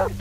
This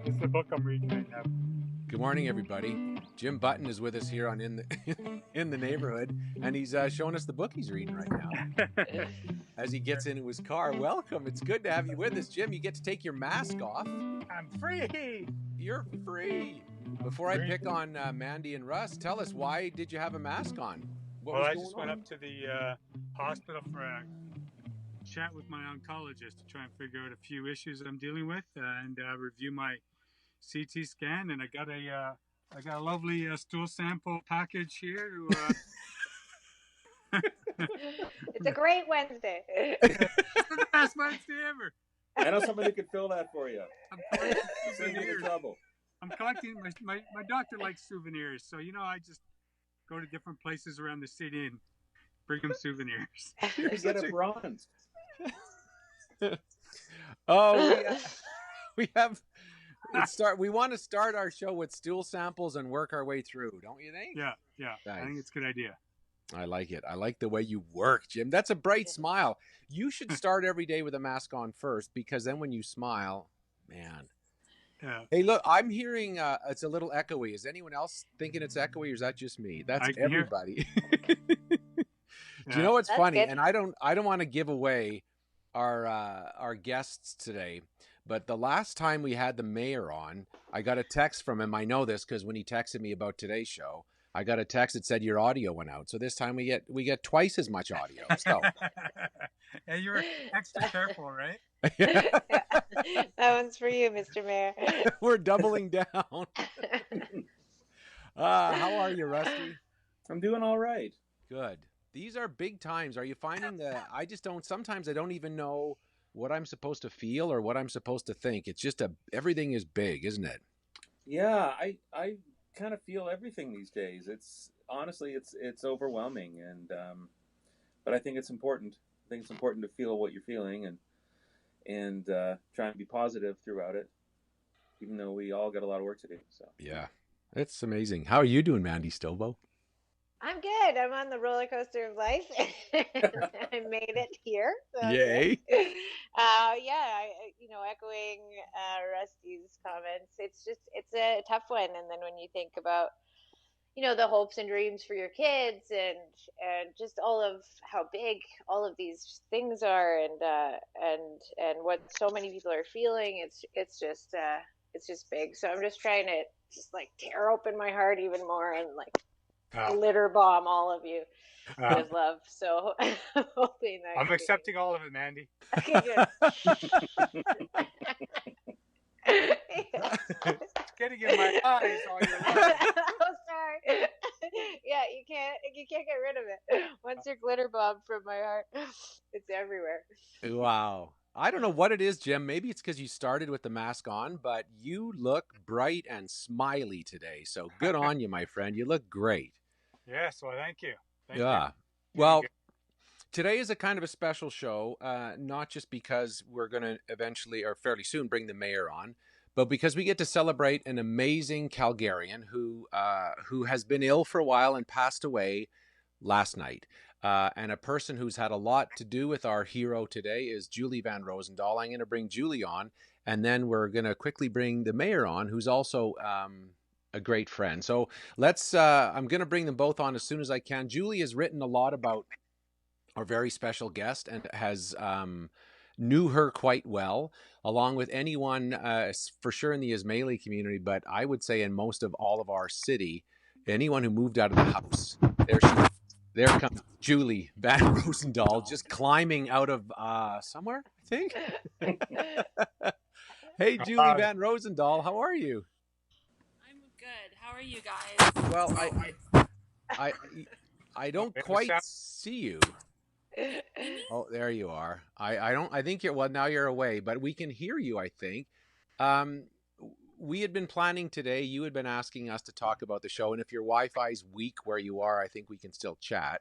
is the book I'm reading right now. Good morning, everybody. Jim Button is with us here on in the neighborhood, and he's showing us the book he's reading right now. As he gets into his car, welcome. It's good to have you with us, Jim. You get to take your mask off. I'm free. You're free. Before I pick on Mandy and Russ, tell us, why did you have a mask on? Well, I just went up to the hospital for a chat with my oncologist to try and figure out a few issues I'm dealing with and review my CT scan. And I got a lovely stool sample package here. It's a great Wednesday. It's the best Wednesday ever. I know somebody could fill that for you. I'm collecting Save you the souvenirs. trouble. I'm collecting my doctor likes souvenirs, so I just go to different places around the city and bring him souvenirs. You could get it bronzed. Oh, we want to start our show with stool samples and work our way through, don't you think? Yeah. Nice. I think it's a good idea. I like it. I like the way you work, Jim. That's a bright smile. You should start every day with a mask on first, because then when you smile, man. Yeah. Hey, look, I'm hearing it's a little echoey. Is anyone else thinking it's echoey, or is that just me? That's everybody. Do you know what's funny? Good. And I don't want to give away our guests today, but the last time we had the mayor on, I got a text from him. I know this because when he texted me about today's show, I got a text that said your audio went out. So this time we get twice as much audio. So Hey, you were extra careful, right? That one's for you, Mr. Mayor. We're doubling down. How are you, Rusty? I'm doing all right. Good. These are big times. Are you finding that sometimes I don't even know what I'm supposed to feel or what I'm supposed to think. It's just everything is big, isn't it? Yeah, I kind of feel everything these days. It's honestly, it's overwhelming, and but I think it's important. I think it's important to feel what you're feeling and try and be positive throughout it, even though we all got a lot of work to do. So yeah, it's amazing. How are you doing, Mandy Stobo? I'm good. I'm on the roller coaster of life. I made it here. So Yay. Echoing Rusty's comments, it's a tough one. And then when you think about, the hopes and dreams for your kids and just all of how big all of these things are and what so many people are feeling, it's just big. So I'm just trying to just like tear open my heart even more and like glitter bomb all of you with love. So I'm hoping that I'm accepting all of it, Mandy. Okay, good. It's getting in my eyes all your love. Oh, sorry. Yeah, you can't get rid of it. Once you're glitter bombed from my heart, it's everywhere. Wow. I don't know what it is, Jim. Maybe it's because you started with the mask on, but you look bright and smiley today. So good on you, my friend. You look great. Yes, well, thank you. Thank Yeah. you. Well, today is a kind of a special show, not just because we're going to eventually or fairly soon bring the mayor on, but because we get to celebrate an amazing Calgarian who has been ill for a while and passed away last night. And a person who's had a lot to do with our hero today is Julie Van Rosendaal. I'm going to bring Julie on, and then we're going to quickly bring the mayor on, who's also a great friend. So I'm going to bring them both on as soon as I can. Julie has written a lot about our very special guest and has knew her quite well, along with anyone for sure in the Ismaili community, but I would say in most of all of our city, anyone who moved out of the house. There comes Julie Van Rosendaal, just climbing out of somewhere, I think. Hey, Julie Van Rosendaal, how are you? I'm good. How are you guys? Well, I, I don't quite see you. Oh, there you are. I don't. I think you're. Well, now you're away, but we can hear you. I think. Um, we had been planning today. You had been asking us to talk about the show, and if your Wi-Fi's weak where you are, I think we can still chat.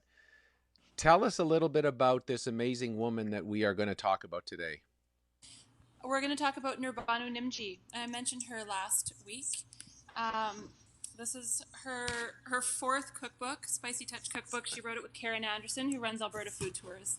Tell us a little bit about this amazing woman that we are going to talk about today. We're going to talk about Nurbanu Nimji. I mentioned her last week. This is her fourth cookbook, Spicy Touch cookbook. She wrote it with Karen Anderson, who runs Alberta Food Tours.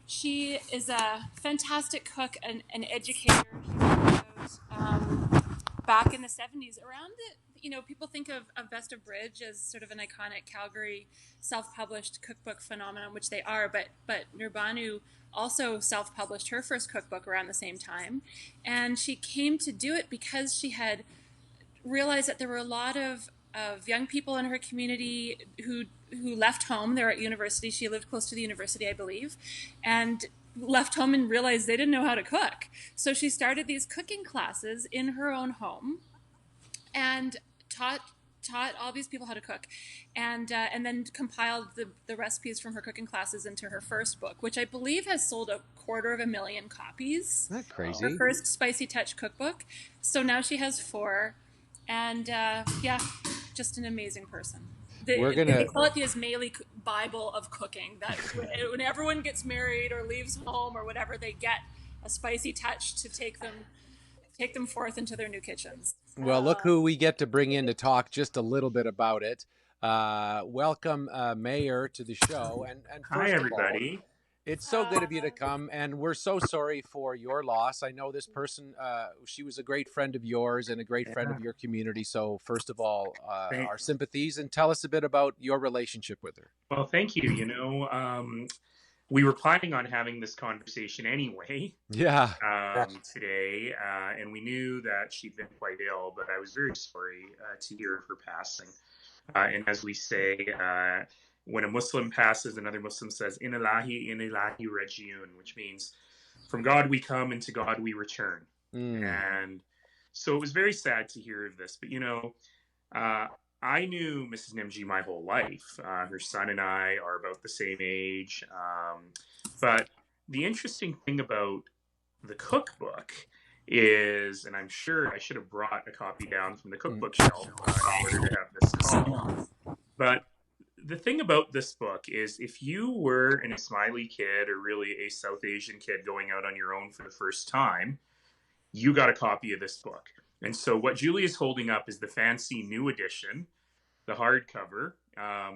She is a fantastic cook and an educator. She started out back in the 70s. Around it, people think of Best of Bridge as sort of an iconic Calgary self-published cookbook phenomenon, which they are, but Nurbanu also self-published her first cookbook around the same time. And she came to do it because she had realized that there were a lot of young people in her community who left home. They're at university. She lived close to the university, I believe, and left home and realized they didn't know how to cook. So she started these cooking classes in her own home and taught all these people how to cook, and then compiled the recipes from her cooking classes into her first book, which I believe has sold 250,000 copies. Isn't that crazy? Her first Spicy Touch cookbook. So now she has 4, and just an amazing person. They call it the Ismaili Bible of cooking. That when everyone gets married or leaves home or whatever, they get a spicy touch to take them forth into their new kitchens. Well, look who we get to bring in to talk just a little bit about it. Welcome, Mayor, to the show. And hi, everybody. It's so good of you to come, and we're so sorry for your loss. I know this person, she was a great friend of yours and a great friend of your community. So first of all, our sympathies, and tell us a bit about your relationship with her. Well, thank you. We were planning on having this conversation anyway. Yeah. Today, and we knew that she'd been quite ill, but I was very sorry to hear of her passing. And as we say, when a Muslim passes, another Muslim says, "In Ilahi rajiun," which means, "From God we come, and to God we return." And so it was very sad to hear of this. But I knew Mrs. Nimji my whole life. Her son and I are about the same age. But the interesting thing about the cookbook is, and I'm sure I should have brought a copy down from the cookbook shelf in order to have this call. But the thing about this book is, if you were an Ismaili kid or really a South Asian kid going out on your own for the first time, you got a copy of this book. And so what Julie is holding up is the fancy new edition, the hardcover,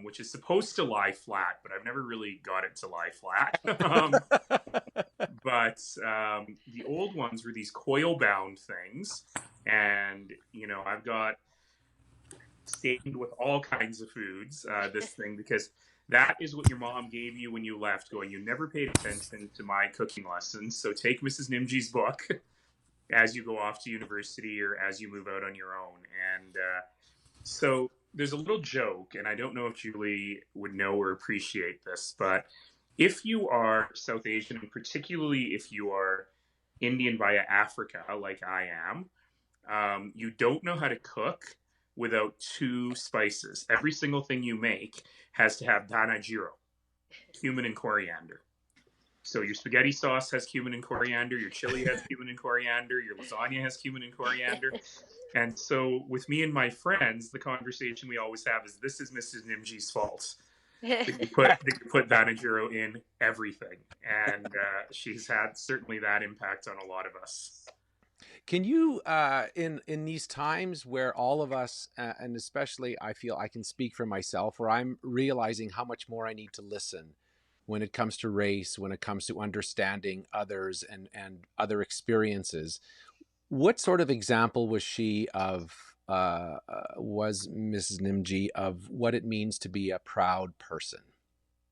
which is supposed to lie flat, but I've never really got it to lie flat. But the old ones were these coil-bound things. And, I've got stained with all kinds of foods, this thing, because that is what your mom gave you when you left, going, "You never paid attention to my cooking lessons, so take Mrs. Nimji's book as you go off to university or as you move out on your own." And so there's a little joke, and I don't know if Julie would know or appreciate this, but if you are South Asian, and particularly if you are Indian via Africa, like I am, you don't know how to cook without 2 spices. Every single thing you make has to have dana jiro, cumin and coriander. So your spaghetti sauce has cumin and coriander, your chili has cumin and coriander, your lasagna has cumin and coriander. And so with me and my friends, the conversation we always have is, this is Mrs. Nimji's fault. That you put dana jiro in everything. And she's had certainly that impact on a lot of us. Can you, in these times where all of us, and especially I feel I can speak for myself, where I'm realizing how much more I need to listen when it comes to race, when it comes to understanding others and other experiences, what sort of example was she of, was Mrs. Nimji, of what it means to be a proud person?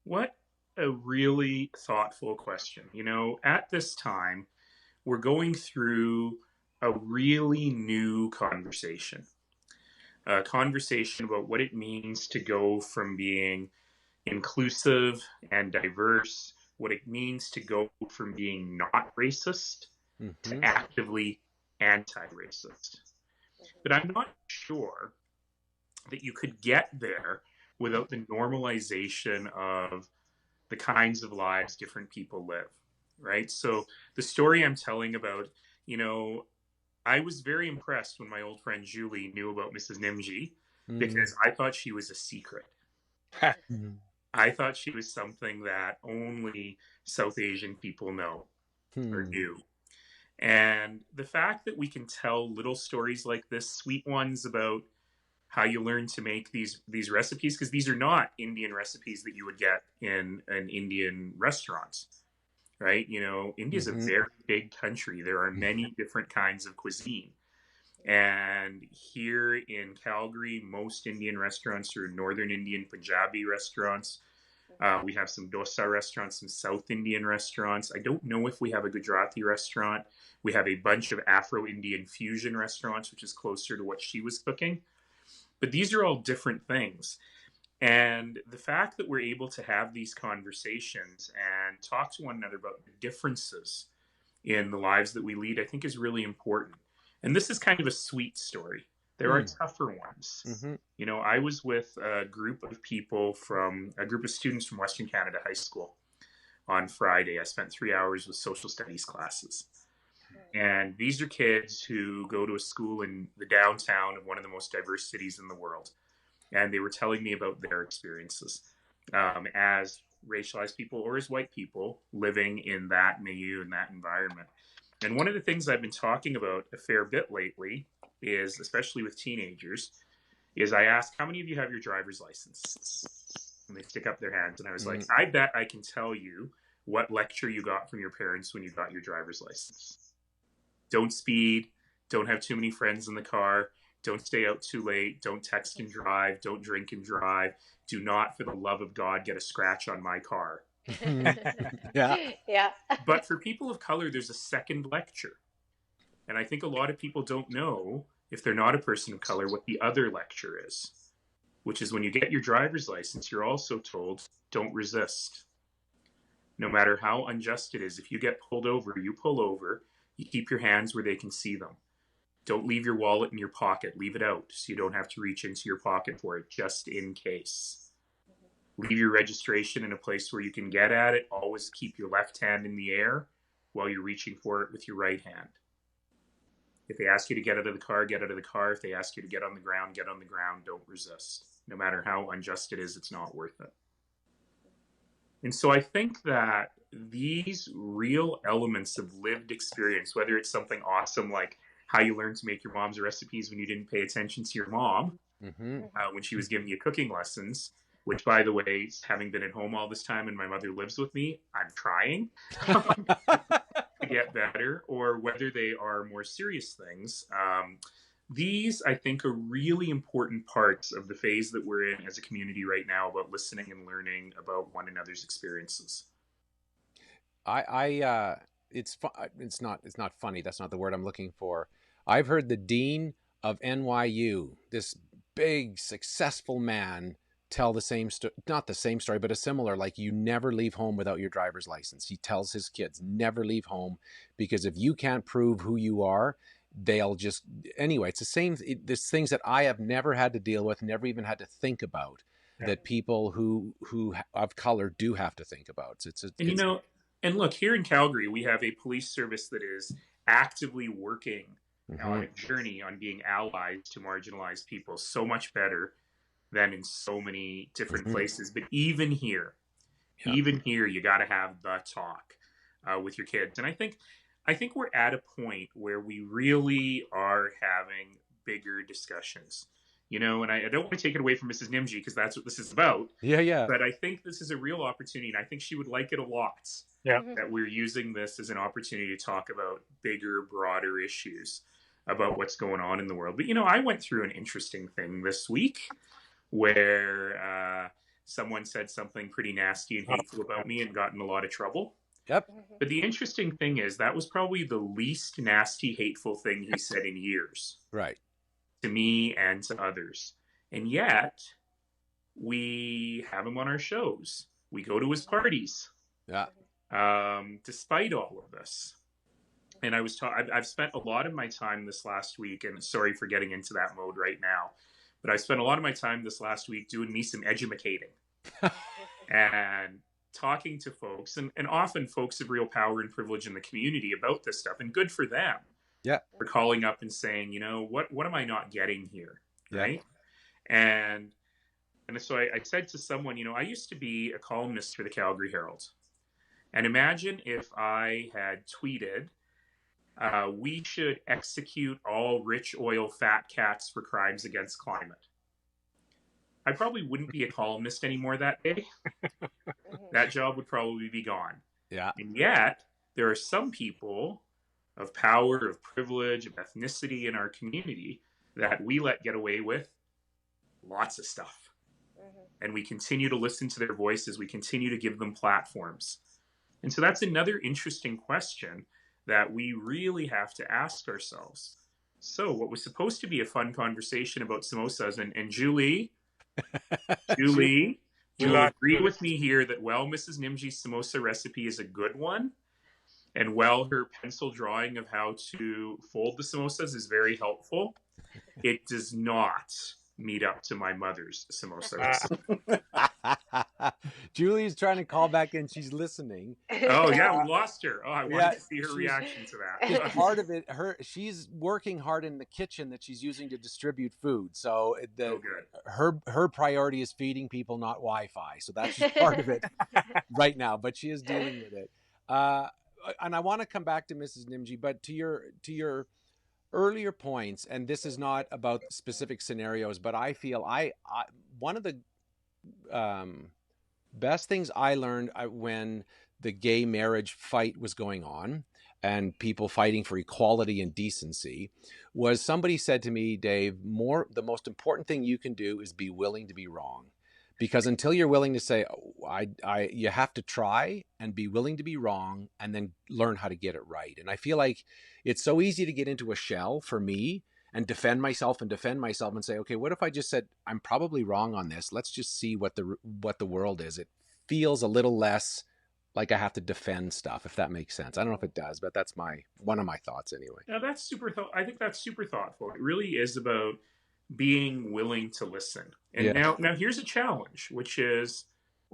What a really thoughtful question. At this time, we're going through a really new conversation, a conversation about what it means to go from being inclusive and diverse, what it means to go from being not racist to actively anti-racist. But I'm not sure that you could get there without the normalization of the kinds of lives different people live, right? So the story I'm telling about, you know, I was very impressed when my old friend Julie knew about Mrs. Nimji because I thought she was a secret. I thought she was something that only South Asian people know or knew. And the fact that we can tell little stories like this, sweet ones about how you learn to make these recipes, because these are not Indian recipes that you would get in an Indian restaurant, right? You know, India's a very big country. There are many different kinds of cuisine. And here in Calgary, most Indian restaurants are Northern Indian Punjabi restaurants. We have some dosa restaurants, some South Indian restaurants. I don't know if we have a Gujarati restaurant. We have a bunch of Afro-Indian fusion restaurants, which is closer to what she was cooking. But these are all different things. And the fact that we're able to have these conversations and talk to one another about the differences in the lives that we lead, I think is really important. And this is kind of a sweet story. There are tougher ones. You know, I was with a group of students from Western Canada High School on Friday. I spent 3 hours with social studies classes. And these are kids who go to a school in the downtown of one of the most diverse cities in the world. And they were telling me about their experiences as racialized people or as white people living in that milieu, in that environment. And one of the things I've been talking about a fair bit lately is, especially with teenagers, is I ask, how many of you have your driver's license? And they stick up their hands. And I was like, I bet I can tell you what lecture you got from your parents when you got your driver's license. Don't speed. Don't have too many friends in the car. Don't stay out too late. Don't text and drive. Don't drink and drive. Do not, for the love of God, get a scratch on my car. Yeah. But for people of color, there's a second lecture. And I think a lot of people don't know, if they're not a person of color, what the other lecture is, which is when you get your driver's license, you're also told, don't resist. No matter how unjust it is, if you get pulled over, you pull over, you keep your hands where they can see them. Don't leave your wallet in your pocket. Leave it out so you don't have to reach into your pocket for it, just in case. Leave your registration in a place where you can get at it. Always keep your left hand in the air while you're reaching for it with your right hand. If they ask you to get out of the car, get out of the car. If they ask you to get on the ground, get on the ground. Don't resist. No matter how unjust it is, it's not worth it. And so I think that these real elements of lived experience, whether it's something awesome like how you learned to make your mom's recipes when you didn't pay attention to your mom when she was giving you cooking lessons, which, by the way, having been at home all this time and my mother lives with me, I'm trying to get better, or whether they are more serious things. These, I think, are really important parts of the phase that we're in as a community right now about listening and learning about one another's experiences. It's not funny. That's not the word I'm looking for. I've heard the dean of NYU, this big successful man, tell the same not the same story, but a similar, like, you never leave home without your driver's license. He tells his kids, never leave home, because if you can't prove who you are, they'll just, anyway, it's the same. There's things that I have never had to deal with, never even had to think about, that people who of color do have to think about. And look, here in Calgary, we have a police service that is actively working on a journey on being allies to marginalized people, so much better than in so many different places. But even here, you got to have the talk with your kids. And I think we're at a point where we really are having bigger discussions. You know, and I don't want to take it away from Mrs. Nimji, because that's what this is about. Yeah. But I think this is a real opportunity, and I think she would like it a lot. Yeah. That we're using this as an opportunity to talk about bigger, broader issues about what's going on in the world. But, you know, I went through an interesting thing this week where someone said something pretty nasty and hateful about me and got in a lot of trouble. Yep. But the interesting thing is that was probably the least nasty, hateful thing he said in years. Right. To me and to others. And yet, we have him on our shows. We go to his parties. Yeah. Despite all of this. And I've spent a lot of my time this last week, and sorry for getting into that mode right now, but I spent a lot of my time this last week doing me some edumacating and talking to folks, and often folks of real power and privilege in the community about this stuff, and good for them. Yeah. For calling up and saying, you know, what am I not getting here? Yeah. Right. And so I said to someone, you know, I used to be a columnist for the Calgary Herald. And imagine if I had tweeted, we should execute all rich oil fat cats for crimes against climate. I probably wouldn't be a columnist anymore that day. That job would probably be gone. Yeah. And yet, there are some people of power, of privilege, of ethnicity in our community that we let get away with lots of stuff. And we continue to listen to their voices. We continue to give them platforms. And so that's another interesting question that we really have to ask ourselves. So what was supposed to be a fun conversation about samosas, and Julie, you'll agree with me here that while Mrs. Nimji's samosa recipe is a good one, and while her pencil drawing of how to fold the samosas is very helpful, it does not meet up to my mother's samosa recipe. Julie's trying to call back in. She's listening. Oh yeah, we lost her. Oh, I wanted to see her reaction to that. Part of it, she's working hard in the kitchen that she's using to distribute food. So her priority is feeding people, not Wi-Fi. So that's just part of it right now. But she is dealing with it. And I want to come back to Mrs. Nimji, but to your earlier points, and this is not about specific scenarios, but I feel one of the best things I learned when the gay marriage fight was going on and people fighting for equality and decency was somebody said to me, Dave, the most important thing you can do is be willing to be wrong. Because until you're willing to say, you have to try and be willing to be wrong and then learn how to get it right. And I feel like it's so easy to get into a shell for me and defend myself and say, okay, what if I just said, I'm probably wrong on this. Let's just see what the world is. It feels a little less like I have to defend stuff, if that makes sense. I don't know if it does, but that's one of my thoughts anyway. Now I think that's super thoughtful. It really is about being willing to listen. And now here's a challenge, which is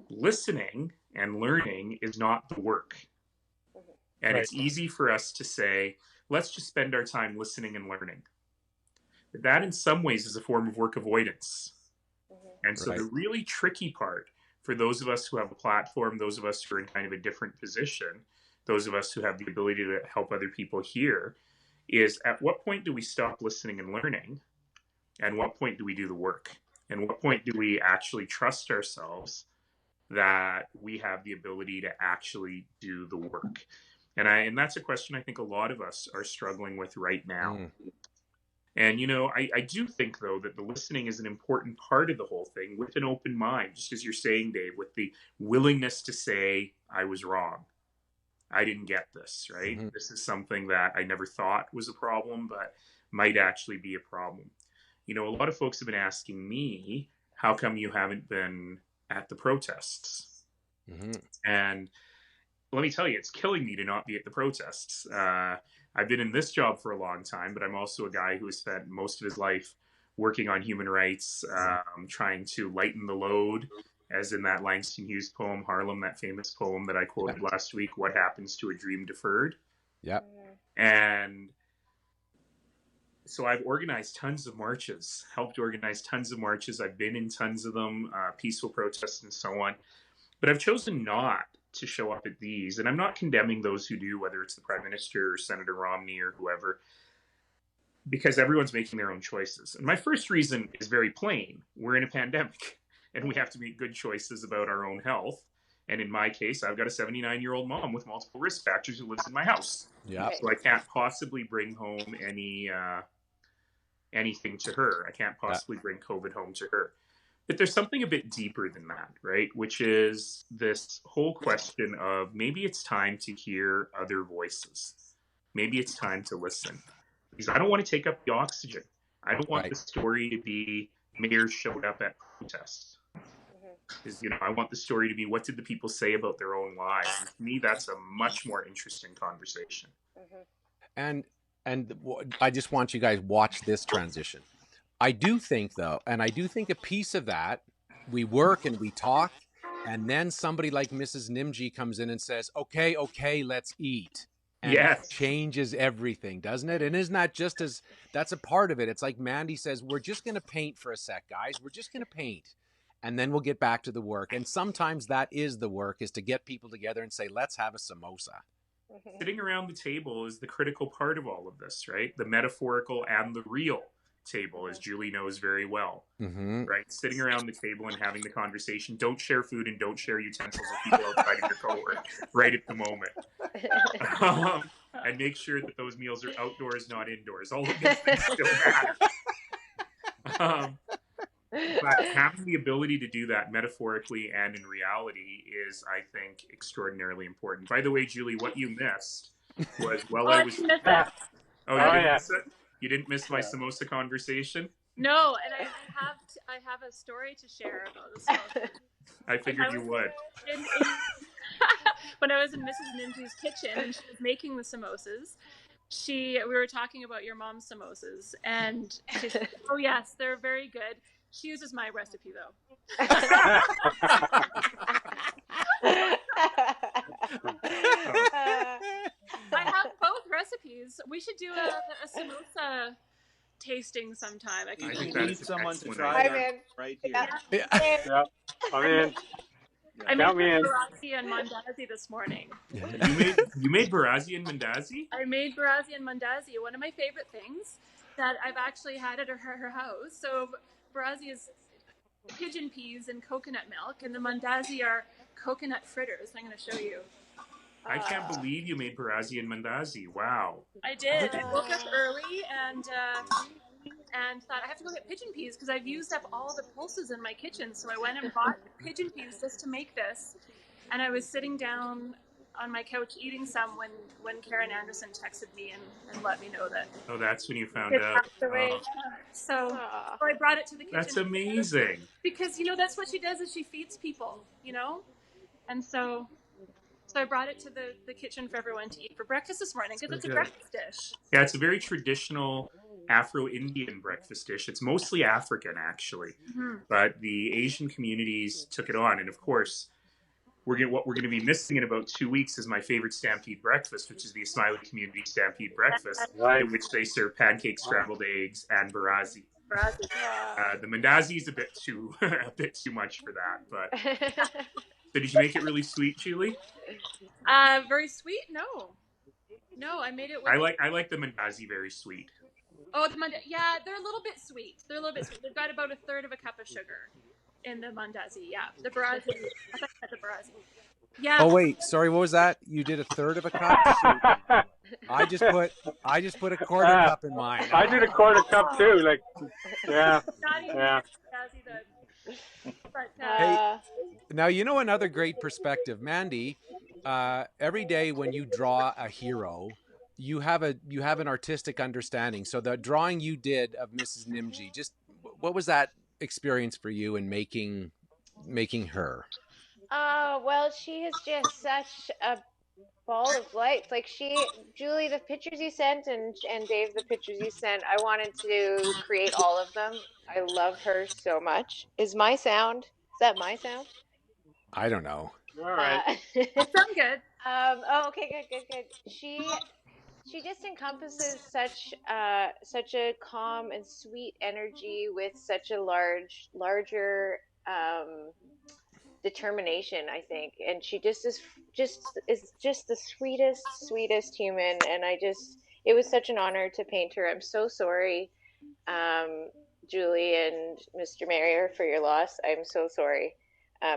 listening and learning is not the work. And It's easy for us to say, let's just spend our time listening and learning. But that in some ways is a form of work avoidance. And so the really tricky part for those of us who have a platform, those of us who are in kind of a different position, those of us who have the ability to help other people hear, is at what point do we stop listening and learning? And what point do we do the work? And what point do we actually trust ourselves that we have the ability to actually do the work? And that's a question I think a lot of us are struggling with right now. And, you know, I do think, though, that the listening is an important part of the whole thing with an open mind, just as you're saying, Dave, with the willingness to say, I was wrong. I didn't get this, right? This is something that I never thought was a problem, but might actually be a problem. You know, a lot of folks have been asking me, how come you haven't been at the protests? And let me tell you, it's killing me to not be at the protests. I've been in this job for a long time, but I'm also a guy who has spent most of his life working on human rights, trying to lighten the load, as in that Langston Hughes poem, Harlem, that famous poem that I quoted last week, What Happens to a Dream Deferred? Yep. And so I've organized tons of marches, helped organize tons of marches. I've been in tons of them, peaceful protests and so on. But I've chosen not to show up at these. And I'm not condemning those who do, whether it's the Prime Minister or Senator Romney or whoever, because everyone's making their own choices. And my first reason is very plain. We're in a pandemic and we have to make good choices about our own health. And in my case, I've got a 79-year-old mom with multiple risk factors who lives in my house. Yeah. So I can't possibly bring home anything to her. I can't possibly bring COVID home to her. But there's something a bit deeper than that, right? Which is this whole question of maybe it's time to hear other voices. Maybe it's time to listen. Because I don't want to take up the oxygen. I don't want the story to be mayors showed up at protests. Because, you know, I want the story to be what did the people say about their own lives. And to me, that's a much more interesting conversation. And I just want you guys watch this transition. I do think though, and I do think a piece of that, we work and we talk, and then somebody like Mrs. Nimji comes in and says, okay, let's eat. And Yes. changes everything, doesn't it? And isn't that just as, that's a part of it. It's like Mandy says, we're just going to paint for a sec, guys. We're just going to paint. And then we'll get back to the work. And sometimes that is the work, is to get people together and say, let's have a samosa. Sitting around the table is the critical part of all of this, right? The metaphorical and the real table, as Julie knows very well, right? Sitting around the table and having the conversation. Don't share food and don't share utensils with people outside of your cohort right at the moment. And make sure that those meals are outdoors, not indoors. All of these things still matter. But having the ability to do that metaphorically and in reality is, I think, extraordinarily important. By the way, Julie, what you missed was I was... Oh, you didn't miss it? You didn't miss my samosa conversation? No, and I have a story to share about the samosa. I figured you would. When I was in Mrs. Nimji's kitchen and she was making the samosas, we were talking about your mom's samosas, and she said, "Oh yes, they're very good." She uses my recipe though. I have both recipes. We should do a samosa tasting sometime. I think need someone to try that right here. Yeah. I made Barazi and Mandazi this morning. You made Barazi and Mandazi? I made Barazi and Mandazi, one of my favorite things that I've actually had at her house. So Barazi is pigeon peas and coconut milk, and the Mandazi are coconut fritters. I'm going to show you. I can't believe you made Barazi and Mandazi. Wow. I did. I woke up early and thought I have to go get pigeon peas because I've used up all the pulses in my kitchen. So I went and bought pigeon peas just to make this. And I was sitting down on my couch eating some when Karen Anderson texted me and let me know that. Oh, that's when you found out. So I brought it to the kitchen. That's amazing. Because, that's what she does, is she feeds people, And so I brought it to the kitchen for everyone to eat for breakfast this morning because it's a breakfast dish. Yeah, it's a very traditional Afro-Indian breakfast dish. It's mostly African, actually. But the Asian communities took it on. And, of course, what we're going to be missing in about 2 weeks is my favorite Stampede breakfast, which is the Smiley Community Stampede breakfast, in which they serve pancakes, scrambled eggs, and Barazi. The Mandazi is a bit too much for that. But so did you make it really sweet, Julie? Very sweet? No, I made it with... I like the Mandazi very sweet. Oh, yeah, they're a little bit sweet. They've got about a third of a cup of sugar in the Mandazi. Yeah, the Barazi. I thought you had the Barazi. Yeah. Oh wait, sorry. What was that? You did a third of a cup? I just put a quarter cup in mine. I did a quarter cup too. Like, yeah. Hey, now another great perspective, Mandy. Every day when you draw a hero, you have an artistic understanding. So the drawing you did of Mrs. Nimji, just what was that experience for you in making her? Well, she is just such a ball of light. Like Julie, the pictures you sent, and Dave, the pictures you sent, I wanted to create all of them. I love her so much. Is that my sound? I don't know. All right. Sound good. Okay, good. She just encompasses such a calm and sweet energy with such a larger determination, I think, and she is just the sweetest human, and it was such an honor to paint her. I'm so sorry, Julie and Mr. Mayor, for your loss. I'm so sorry.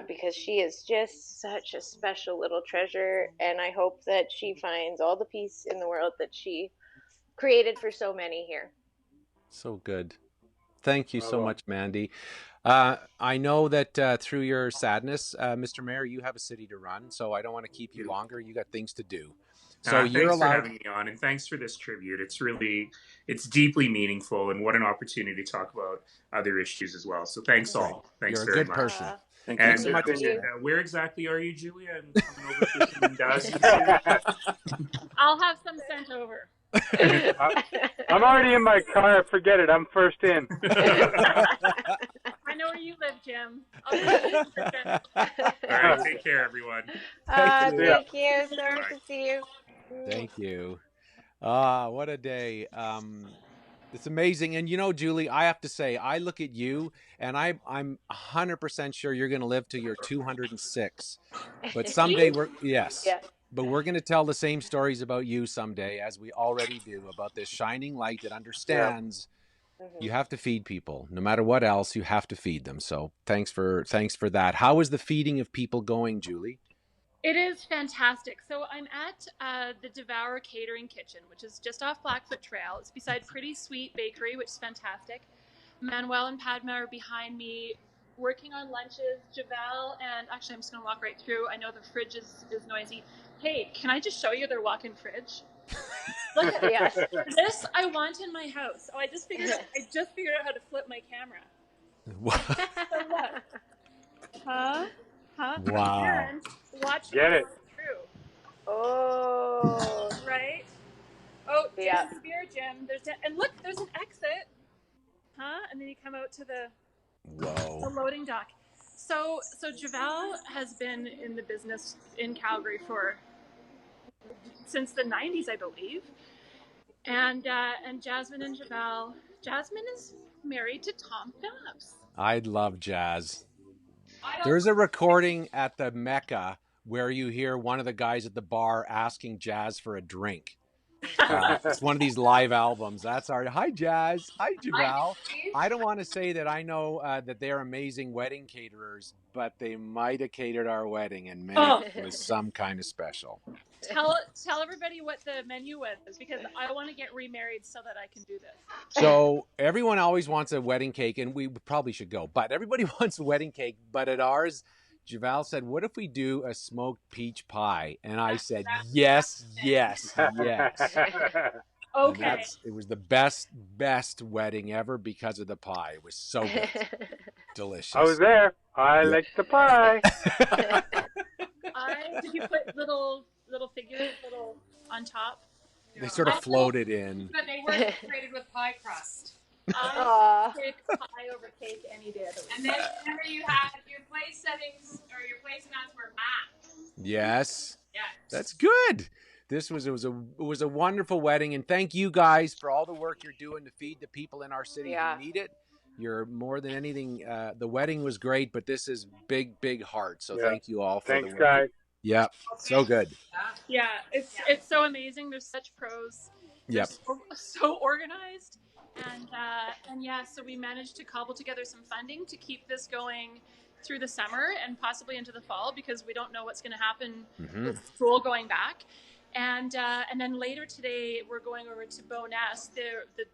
Because she is just such a special little treasure, and I hope that she finds all the peace in the world that she created for so many here. So good. Thank you so much, Mandy. I know that through your sadness, Mr. Mayor, you have a city to run, so I don't want to keep you longer. You got things to do. So you're thanks allowed... for having me on, and thanks for this tribute. It's deeply meaningful, and what an opportunity to talk about other issues as well. So thanks all. Thanks you're very a good much. person. Thank you so much. Where exactly are you, Julia? I'm coming over to Mandazi. I'll have some sent over. I'm already in my car. Forget it. I'm first in. I know where you live, Jim. All right, take care, everyone. Thank you. Thank you. So nice Bye. to see you. Thank you. Ah, what a day. It's amazing. And you know, Julie, I have to say, I look at you and I'm 100% sure you're going to live to your 206. But someday yes. Yeah. But we're going to tell the same stories about you someday, as we already do, about this shining light that understands you have to feed people. No matter what else, you have to feed them. So thanks for that. How is the feeding of people going, Julie? It is fantastic. So I'm at the Devour Catering Kitchen, which is just off Blackfoot Trail. It's beside Pretty Sweet Bakery, which is fantastic. Manuel and Padma are behind me working on lunches. Javel and actually I'm just going to walk right through. I know the fridge is noisy. Hey, can I just show you their walk-in fridge? Look at Yes. this. I want in my house. Oh, I just figured out how to flip my camera. So look. Huh? Wow. And watch Get me it. go through. Oh. Right? Oh, Yeah. Jim's here, Jim. And look, there's an exit. And then you come out to the loading dock. So Javel has been in the business in Calgary since the 90s, I believe. And Jasmine and Javel. Jasmine is married to Tom Phillips. I'd love Jazz. There's a recording at the Mecca where you hear one of the guys at the bar asking Jazz for a drink. It's one of these live albums. That's our hi Jazz, hi Javel. I don't want to say that I know that they're amazing wedding caterers, but they might have catered our wedding, and man, it was some kind of special. Tell everybody what the menu was, because I want to get remarried so that I can do this. So everyone always wants a wedding cake, and we probably should go, but everybody wants a wedding cake. But at ours, Javel said, what if we do a smoked peach pie? And I said, yes. Okay. It was the best wedding ever because of the pie. It was so good. Delicious. I was there. I liked the pie. Did you put little figures on top? They sort of floated in. But they were decorated with pie crust. I pick pie over cake any day of the week. And then remember you had your place settings or your placemats were matte. Yes. Yeah. That's good. It was a wonderful wedding, and thank you guys for all the work you're doing to feed the people in our city who need it. You're more than anything. The wedding was great, but this is big heart. So thank you all for the work. Guys. Yeah, so good. Yeah, it's so amazing. There's such pros. Yep. So organized. And so we managed to cobble together some funding to keep this going through the summer and possibly into the fall, because we don't know what's going to happen with school going back. And then later today, we're going over to Bowness. The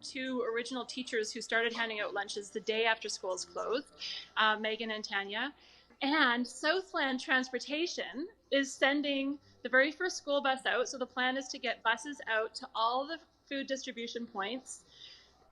two original teachers who started handing out lunches the day after schools closed, Megan and Tanya. And Southland Transportation is sending the very first school bus out. So the plan is to get buses out to all the food distribution points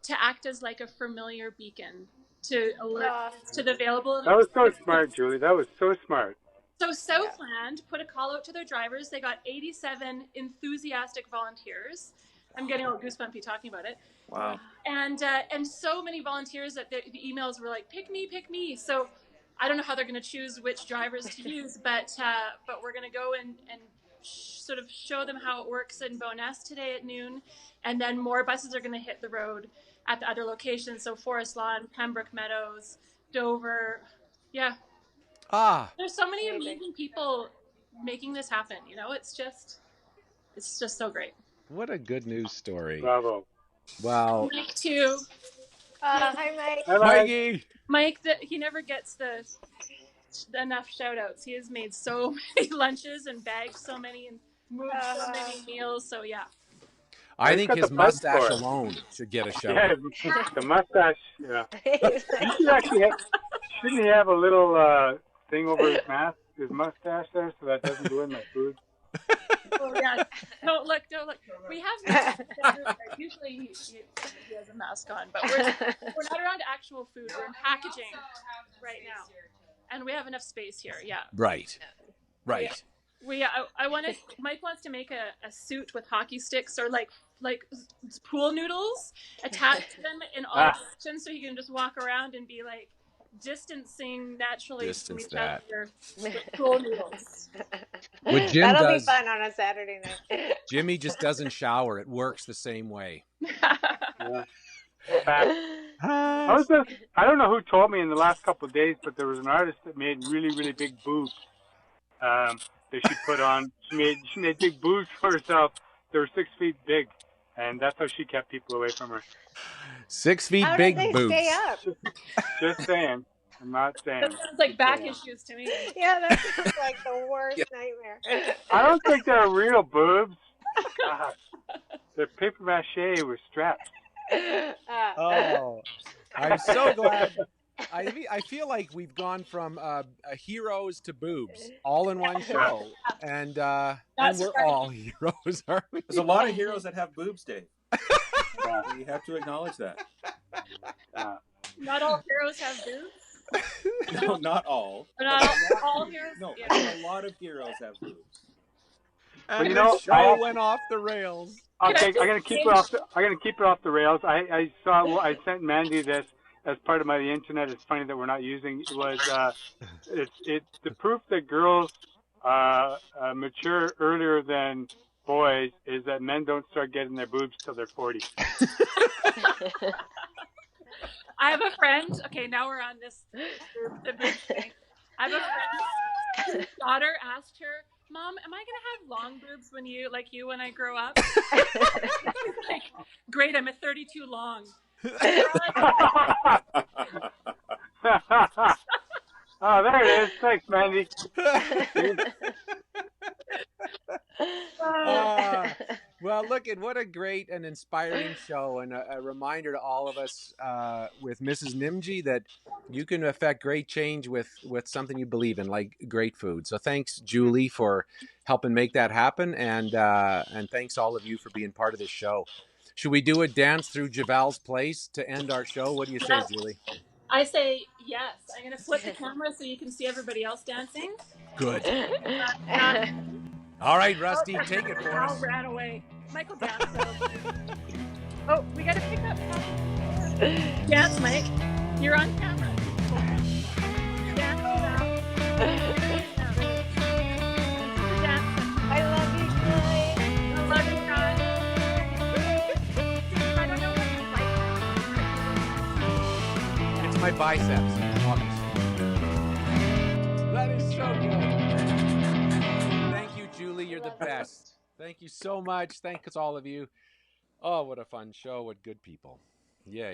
to act as like a familiar beacon to alert to the available. That was so smart, Julie. That was so smart. So Southland put a call out to their drivers. They got 87 enthusiastic volunteers. I'm getting all goosebumpy talking about it. Wow. And so many volunteers that the emails were like, pick me. So I don't know how they're going to choose which drivers to use, but we're going to go and sort of show them how it works in Bowness today at noon. And then more buses are going to hit the road at the other locations. So Forest Lawn, Pembroke Meadows, Dover. Yeah. There's so many amazing people making this happen. You know, it's just so great. What a good news story. Bravo. Wow. Mike too. Hi, Mike. Hi, Mikey. Mike, he never gets enough shout outs. He has made so many lunches and bagged so many and moved so many meals. So yeah. I think his mustache alone should get a shout out. Yeah, the mustache. Yeah. Shouldn't he have a little thing over his mask, his mustache there, so that doesn't go in my food? Oh yeah. Don't look. We have masks. Usually he has a mask on, but we're not around actual food. We're in packaging right now, and we have enough space here. Yeah. Right. Mike wants to make a suit with hockey sticks or like like pool noodles attached to them in all directions, so he can just walk around and be like distancing naturally from Distance each that. other with pool noodles. What Jim That'll does, be fun on a Saturday night. Jimmy just doesn't shower. It works the same way. Yeah. I don't know who told me in the last couple of days, but there was an artist that made really, really big boobs. That she put on. She made big boobs for herself. They were 6 feet big, and that's how she kept people away from her. 6 feet How big did they boobs. stay up? Just saying. I'm not saying. That sounds like back issues to me. Yeah, that sounds like the worst nightmare. I don't think they're real boobs. God. They're paper mache with straps. Oh, I'm so glad. I feel like we've gone from heroes to boobs all in one show, and we're all heroes, aren't we? There's a lot of heroes that have boobs, Dave. You have to acknowledge that. Not all heroes have boobs. No, not all. Not all heroes. No, Yeah. a lot of heroes have boobs. And you the know, show went off the rails. Okay, I'm gonna keep it off. I'm gonna keep it off the rails. I saw. Well, I sent Mandy this as part of my internet. It's funny that we're not using. It was it's the proof that girls mature earlier than boys is that men don't start getting their boobs till they're 40. I have a friend. Okay, now we're on this the boob thing. I have a friend whose daughter asked her, "Mom, am I gonna have long boobs when I grow up?" Like, great, I'm at 32 long. Oh, there it is. Thanks, Mandy. Well, look at what a great and inspiring show, and a reminder to all of us with Mrs. Nimji that you can affect great change with something you believe in, like great food. So thanks, Julie, for helping make that happen, and thanks all of you for being part of this show. Should we do a dance through Javal's place to end our show? What do you say, Julie? I say yes. I'm going to flip the camera so you can see everybody else dancing. Good. All right, Rusty, take it for Al us. ran away. Michael danced. Oh, we got to pick up. Dance, Mike. You're on camera. Dance now. I love you, Julie. I love you, guys. I don't know what It's my biceps, obviously. That is so good. Thank you, Julie. You're the best. Thank you so much. Thanks all of you. Oh, what a fun show. What good people. Yeah.